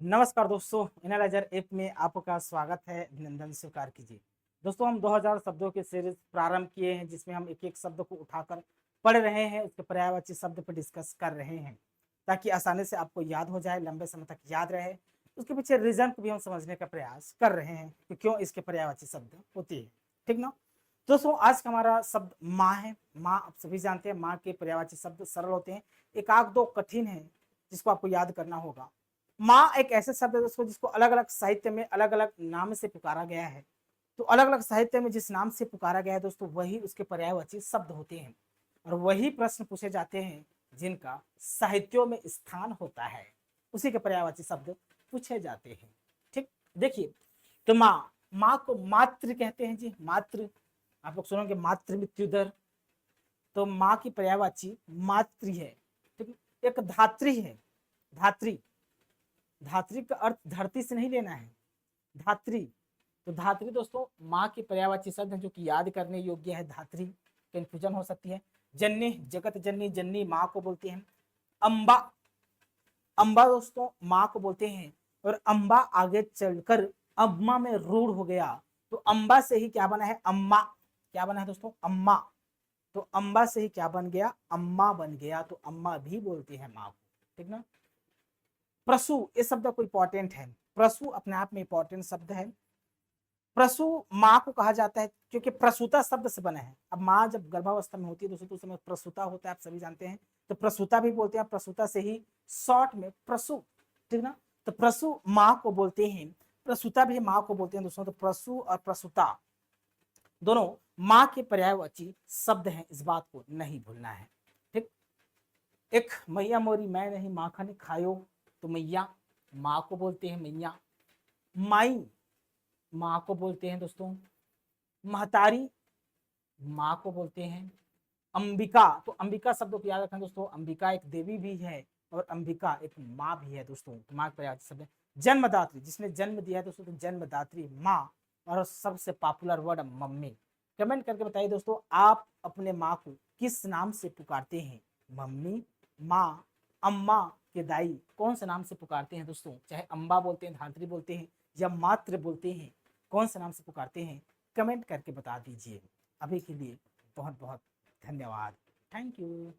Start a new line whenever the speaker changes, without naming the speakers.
नमस्कार दोस्तों, analyser app में आपका स्वागत है। अभिनंदन स्वीकार कीजिए। दोस्तों, हम 2000 शब्दों की सीरीज प्रारंभ किए हैं, जिसमें हम एक-एक शब्द को उठाकर पढ़ रहे हैं, उसके पर्यायवाची शब्द पर डिस्कस कर रहे हैं, ताकि आसानी से आपको याद हो जाए, लंबे समय तक याद रहे। उसके पीछे रीज़न को भी हम समझने का प्रयास कर रहे हैं कि क्यों इसके पर्यायवाची शब्द होती है। ठीक ना? दोस्तों, आज का हमारा शब्द माँ है। माँ आप सभी जानते हैं, माँ के पर्यायवाची शब्द सरल होते हैं, एक आध दो कठिन है, जिसको आपको याद करना होगा। माँ एक ऐसे शब्द है दोस्तों, जिसको अलग-अलग साहित्य में अलग-अलग नाम से पुकारा गया है। तो अलग-अलग साहित्य में जिस नाम से पुकारा गया है दोस्तों, वही उसके पर्यायवाची शब्द होते हैं और वही प्रश्न पूछे जाते हैं जिनका साहित्यों में स्थान होता है, उसी के पर्यायवाची शब्द पूछे जाते हैं। ठीक, देखिए, तो माँ को मातृ कहते हैं जी। मातृ, आप लोग सुनोगे मातृ मृत्यु दर, तो माँ की पर्यायवाची मातृ है। ठीक, एक धात्री है। धात्री, धात्री का अर्थ धरती से नहीं लेना है, धात्री। तो धात्री दोस्तों माँ की पर्यायवाची शब्द है, जो कि याद करने योग्य है। धात्री, कंफ्यूजन हो सकती है। जननी, जगत जननी, जननी माँ को बोलते हैं। अम्बा, अम्बा दोस्तों माँ को बोलते हैं। और अम्बा आगे चलकर अम्मा में रूढ़ हो गया, तो अम्बा से ही क्या बना है? अम्मा। क्या बना है दोस्तों? अम्मा। तो अम्बा से ही क्या बन गया? अम्मा बन गया। तो अम्मा भी बोलते हैं माँ को। ठीक ना? प्रसु, इस शब्द को इंपॉर्टेंट है। प्रसु अपने आप में इंपॉर्टेंट शब्द है। प्रसु माँ को कहा जाता है क्योंकि प्रसूता शब्द से बना है। अब माँ जब गर्भावस्था में होती है दोस्तों, तो उस समय प्रसूता होता है, आप सभी जानते हैं। तो प्रसूता भी बोलते हैं, प्रसूता से ही शॉर्ट में प्रसु। ठीक ना? तो प्रसु माँ को बोलते हैं, प्रसूता भी माँ को बोलते हैं दोस्तों। तो प्रसु और प्रसूता दोनों माँ के पर्यायवाची शब्द हैं, इस बात को नहीं भूलना है। ठीक, एक मैया मोरी मैं नहीं माखन खायो, तो मैया माँ को बोलते हैं मैया। माई माँ को बोलते हैं दोस्तों। महतारी माँ को बोलते हैं। अंबिका, तो अंबिका शब्द को याद रखें दोस्तों, अंबिका एक देवी भी है और अंबिका एक माँ भी है दोस्तों। माँ का शब्द है। जन्मदात्री, जिसने जन्म दिया है दोस्तों, तो जन्मदात्री माँ। और सबसे पॉपुलर वर्ड मम्मी। कमेंट करके बताइए दोस्तों, आप अपने माँ को किस नाम से पुकारते हैं? मम्मी, माँ, अम्मा के दाई, कौन से नाम से पुकारते हैं दोस्तों? चाहे अम्बा बोलते हैं, धात्री बोलते हैं या मातृ बोलते हैं, कौन से नाम से पुकारते हैं? कमेंट करके बता दीजिए। अभी के लिए बहुत बहुत धन्यवाद। Thank you.